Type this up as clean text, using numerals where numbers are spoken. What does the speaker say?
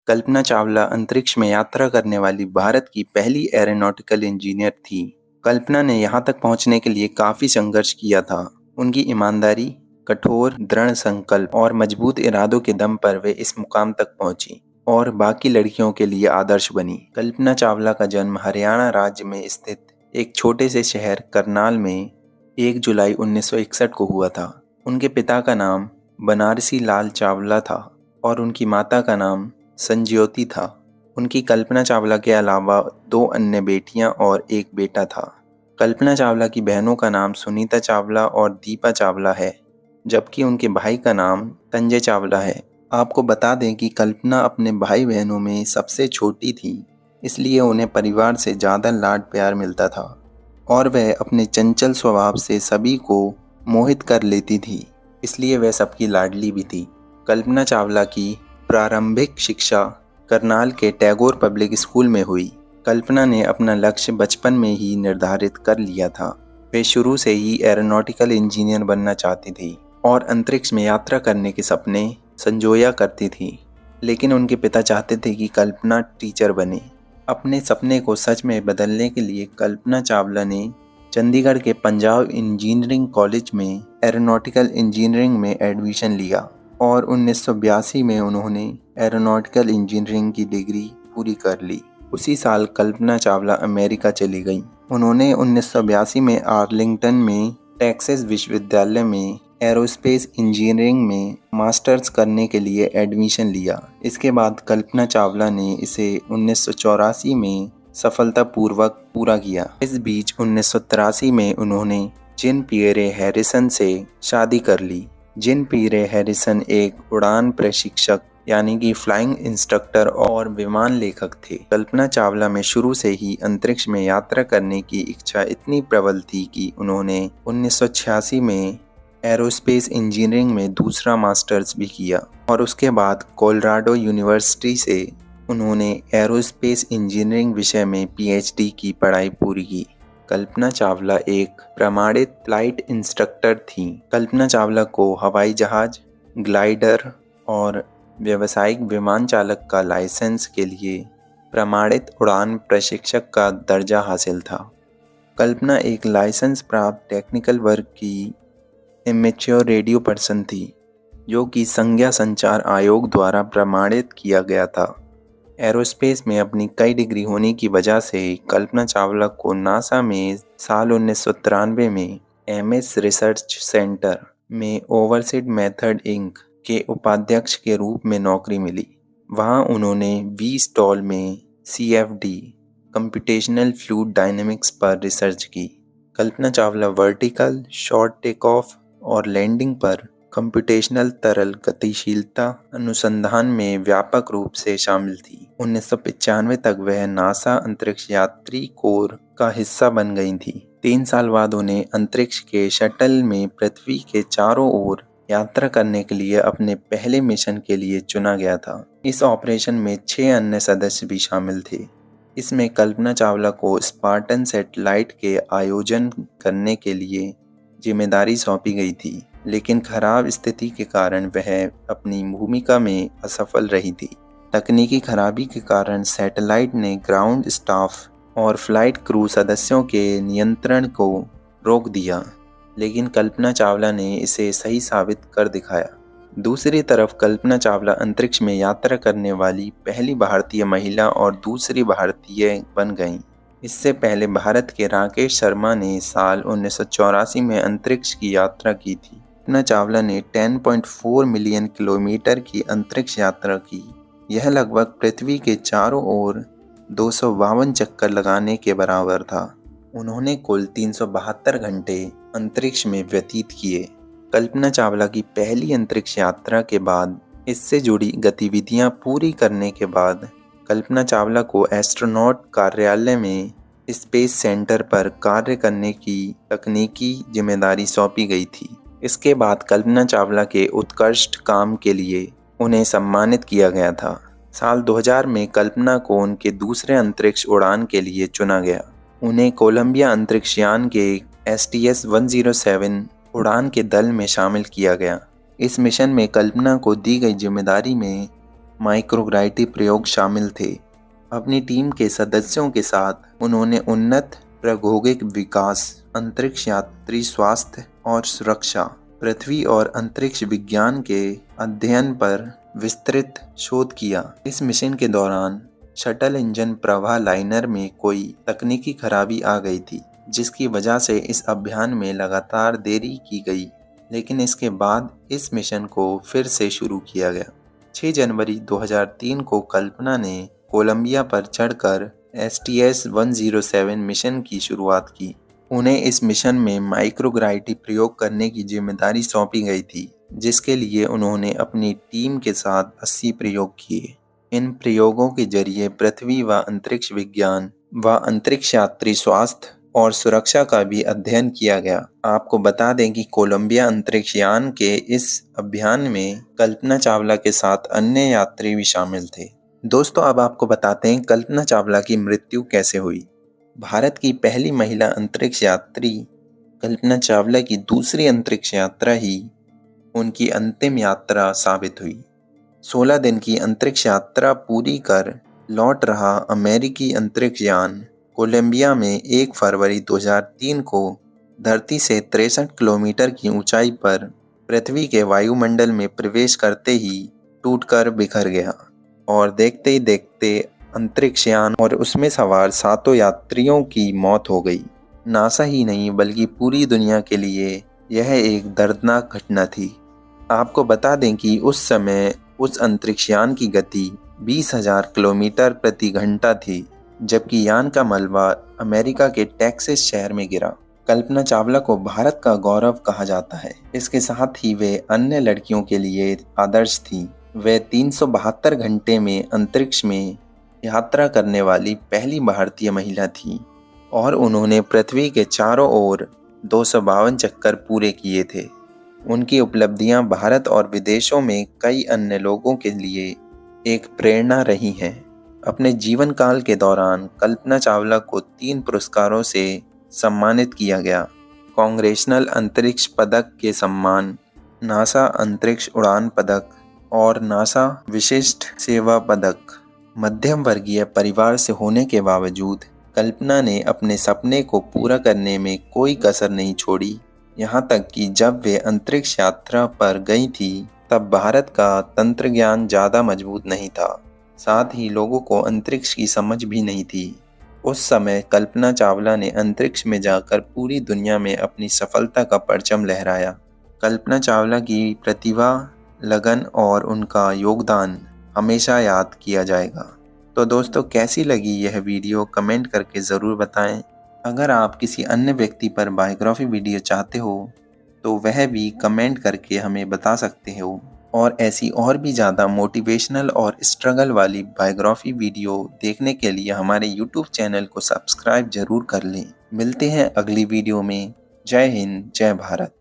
कल्पना चावला अंतरिक्ष में यात्रा करने वाली भारत की पहली एरोनॉटिकल इंजीनियर थी। कल्पना ने यहाँ तक पहुँचने के लिए काफ़ी संघर्ष किया था। उनकी ईमानदारी, कठोर दृढ़ संकल्प और मजबूत इरादों के दम पर वे इस मुकाम तक पहुंची और बाकी लड़कियों के लिए आदर्श बनी। कल्पना चावला का जन्म हरियाणा राज्य में स्थित एक छोटे से शहर करनाल में 1 जुलाई 1961 को हुआ था। उनके पिता का नाम बनारसी लाल चावला था और उनकी माता का नाम संज्योति था। उनकी कल्पना चावला के अलावा 2 अन्य बेटियां और एक बेटा था। कल्पना चावला की बहनों का नाम सुनीता चावला और दीपा चावला है, जबकि उनके भाई का नाम संजय चावला है। आपको बता दें कि कल्पना अपने भाई बहनों में सबसे छोटी थी, इसलिए उन्हें परिवार से ज़्यादा लाड प्यार मिलता था और वह अपने चंचल स्वभाव से सभी को मोहित कर लेती थी, इसलिए वह सबकी लाडली भी थी। कल्पना चावला की प्रारंभिक शिक्षा करनाल के टैगोर पब्लिक स्कूल में हुई। कल्पना ने अपना लक्ष्य बचपन में ही निर्धारित कर लिया था। वे शुरू से ही एरोनॉटिकल इंजीनियर बनना चाहती थी और अंतरिक्ष में यात्रा करने के सपने संजोया करती थी, लेकिन उनके पिता चाहते थे कि कल्पना टीचर बने। अपने सपने को सच में बदलने के लिए कल्पना चावला ने चंडीगढ़ के पंजाब इंजीनियरिंग कॉलेज में एरोनॉटिकल इंजीनियरिंग में एडमिशन लिया और 1982 में उन्होंने एरोनॉटिकल इंजीनियरिंग की डिग्री पूरी कर ली। उसी साल कल्पना चावला अमेरिका चली गई। उन्होंने 1982 में आर्लिंगटन में टेक्सास विश्वविद्यालय में एरोस्पेस इंजीनियरिंग में मास्टर्स करने के लिए एडमिशन लिया। इसके बाद कल्पना चावला ने इसे 1984 में सफलतापूर्वक पूरा किया। इस बीच 1983 में उन्होंने जिन पियरे हैरिसन से शादी कर ली। जिन पियरे हैरिसन एक उड़ान प्रशिक्षक यानी कि फ्लाइंग इंस्ट्रक्टर और विमान लेखक थे। कल्पना चावला में शुरू से ही अंतरिक्ष में यात्रा करने की इच्छा इतनी प्रबल थी कि उन्होंने 1986 में एरोस्पेस इंजीनियरिंग में दूसरा मास्टर्स भी किया और उसके बाद कोलोराडो यूनिवर्सिटी से उन्होंने एरोस्पेस इंजीनियरिंग विषय में पीएचडी की पढ़ाई पूरी की। कल्पना चावला एक प्रमाणित फ्लाइट इंस्ट्रक्टर थीं। कल्पना चावला को हवाई जहाज, ग्लाइडर और व्यावसायिक विमान चालक का लाइसेंस के लिए प्रमाणित उड़ान प्रशिक्षक का दर्जा हासिल था। कल्पना एक लाइसेंस प्राप्त टेक्निकल वर्ग की इमेच्योर रेडियो पर्सन थी, जो कि संज्ञा संचार आयोग द्वारा प्रमाणित किया गया था। एरोस्पेस में अपनी कई डिग्री होने की वजह से कल्पना चावला को नासा में साल 1993 में एमएस रिसर्च सेंटर में ओवरसीड मेथड इंक के उपाध्यक्ष के रूप में नौकरी मिली। वहां उन्होंने वी-स्टॉल में CFD कंप्यूटेशनल फ्लूइड डायनेमिक्स पर रिसर्च की। Kalpana Chawla vertical, short take off और लैंडिंग पर कंप्यूटेशनल तरल गतिशीलता अनुसंधान में व्यापक रूप से शामिल थी। 1995 तक वह नासा अंतरिक्ष यात्री कोर का हिस्सा बन गई थी। 3 साल बाद उन्हें अंतरिक्ष के शटल में पृथ्वी के चारों ओर यात्रा करने के लिए अपने पहले मिशन के लिए चुना गया था। इस ऑपरेशन में 6 अन्य सदस्य भी शामिल थे। इसमें कल्पना चावला को स्पार्टन सैटेलाइट के आयोजन करने के लिए जिम्मेदारी सौंपी गई थी, लेकिन खराब स्थिति के कारण वह अपनी भूमिका में असफल रही थी। तकनीकी खराबी के कारण सैटेलाइट ने ग्राउंड स्टाफ और फ्लाइट क्रू सदस्यों के नियंत्रण को रोक दिया, लेकिन कल्पना चावला ने इसे सही साबित कर दिखाया। दूसरी तरफ कल्पना चावला अंतरिक्ष में यात्रा करने वाली पहली भारतीय महिला और दूसरी भारतीय बन गईं। इससे पहले भारत के राकेश शर्मा ने साल 1984 में अंतरिक्ष की यात्रा की थी। कल्पना चावला ने 10.4 मिलियन किलोमीटर की अंतरिक्ष यात्रा की। यह लगभग पृथ्वी के चारों ओर 252 चक्कर लगाने के बराबर था। उन्होंने कुल 372 घंटे अंतरिक्ष में व्यतीत किए। कल्पना चावला की पहली अंतरिक्ष यात्रा के बाद इससे जुड़ी गतिविधियां पूरी करने के बाद कल्पना चावला को एस्ट्रोनॉट कार्यालय में स्पेस सेंटर पर कार्य करने की तकनीकी जिम्मेदारी सौंपी गई थी। इसके बाद कल्पना चावला के उत्कृष्ट काम के लिए उन्हें सम्मानित किया गया था। साल 2000 में कल्पना को उनके दूसरे अंतरिक्ष उड़ान के लिए चुना गया। उन्हें कोलंबिया अंतरिक्ष यान के STS-107 उड़ान के दल में शामिल किया गया। इस मिशन में कल्पना को दी गई जिम्मेदारी में माइक्रोग्राविटी प्रयोग शामिल थे। अपनी टीम के सदस्यों के साथ उन्होंने उन्नत प्रौद्योगिक विकास, अंतरिक्ष यात्री स्वास्थ्य और सुरक्षा, पृथ्वी और अंतरिक्ष विज्ञान के अध्ययन पर विस्तृत शोध किया। इस मिशन के दौरान शटल इंजन प्रवाह लाइनर में कोई तकनीकी खराबी आ गई थी, जिसकी वजह से इस अभियान में लगातार देरी की गई, लेकिन इसके बाद इस मिशन को फिर से शुरू किया गया। 6 जनवरी 2003 को कल्पना ने कोलंबिया पर चढ़कर STS-107 मिशन की शुरुआत की। उन्हें इस मिशन में माइक्रोग्राविटी प्रयोग करने की जिम्मेदारी सौंपी गई थी, जिसके लिए उन्होंने अपनी टीम के साथ 80 प्रयोग किए। इन प्रयोगों के जरिए पृथ्वी व अंतरिक्ष विज्ञान व अंतरिक्ष यात्री स्वास्थ्य और सुरक्षा का भी अध्ययन किया गया। आपको बता दें कि कोलंबिया अंतरिक्ष यान के इस अभियान में कल्पना चावला के साथ अन्य यात्री भी शामिल थे। दोस्तों, अब आपको बताते हैं कल्पना चावला की मृत्यु कैसे हुई। भारत की पहली महिला अंतरिक्ष यात्री कल्पना चावला की दूसरी अंतरिक्ष यात्रा ही उनकी अंतिम यात्रा साबित हुई। 16 दिन की अंतरिक्ष यात्रा पूरी कर लौट रहा अमेरिकी अंतरिक्ष यान कोलंबिया में 1 फरवरी 2003 को धरती से 63 किलोमीटर की ऊंचाई पर पृथ्वी के वायुमंडल में प्रवेश करते ही टूटकर बिखर गया और देखते ही देखते अंतरिक्ष यान और उसमें सवार 7 यात्रियों की मौत हो गई। नासा ही नहीं बल्कि पूरी दुनिया के लिए यह एक दर्दनाक घटना थी। आपको बता दें कि उस समय उस अंतरिक्ष यान की गति 20,000 किलोमीटर प्रति घंटा थी, जबकि यान का मलबा अमेरिका के टेक्सास शहर में गिरा। कल्पना चावला को भारत का गौरव कहा जाता है। इसके साथ ही वे अन्य लड़कियों के लिए आदर्श थी। वे 372 घंटे में अंतरिक्ष में यात्रा करने वाली पहली भारतीय महिला थी और उन्होंने पृथ्वी के चारों ओर 252 चक्कर पूरे किए थे। उनकी उपलब्धियां भारत और विदेशों में कई अन्य लोगों के लिए एक प्रेरणा रही हैं। अपने जीवन काल के दौरान कल्पना चावला को 3 पुरस्कारों से सम्मानित किया गया। कांग्रेसनल अंतरिक्ष पदक के सम्मान, नासा अंतरिक्ष उड़ान पदक और नासा विशिष्ट सेवा पदक। मध्यम वर्गीय परिवार से होने के बावजूद कल्पना ने अपने सपने को पूरा करने में कोई कसर नहीं छोड़ी। यहाँ तक कि जब वे अंतरिक्ष यात्रा पर गई थी तब भारत का तंत्र ज्ञान ज़्यादा मजबूत नहीं था, साथ ही लोगों को अंतरिक्ष की समझ भी नहीं थी। उस समय कल्पना चावला ने अंतरिक्ष में जाकर पूरी दुनिया में अपनी सफलता का परचम लहराया। कल्पना चावला की प्रतिभा, लगन और उनका योगदान हमेशा याद किया जाएगा। तो दोस्तों, कैसी लगी यह वीडियो कमेंट करके ज़रूर बताएं। अगर आप किसी अन्य व्यक्ति पर बायोग्राफी वीडियो चाहते हो तो वह भी कमेंट करके हमें बता सकते हो, और ऐसी और भी ज़्यादा मोटिवेशनल और स्ट्रगल वाली बायोग्राफी वीडियो देखने के लिए हमारे YouTube चैनल को सब्सक्राइब जरूर कर लें। मिलते हैं अगली वीडियो में। जय हिंद, जय भारत।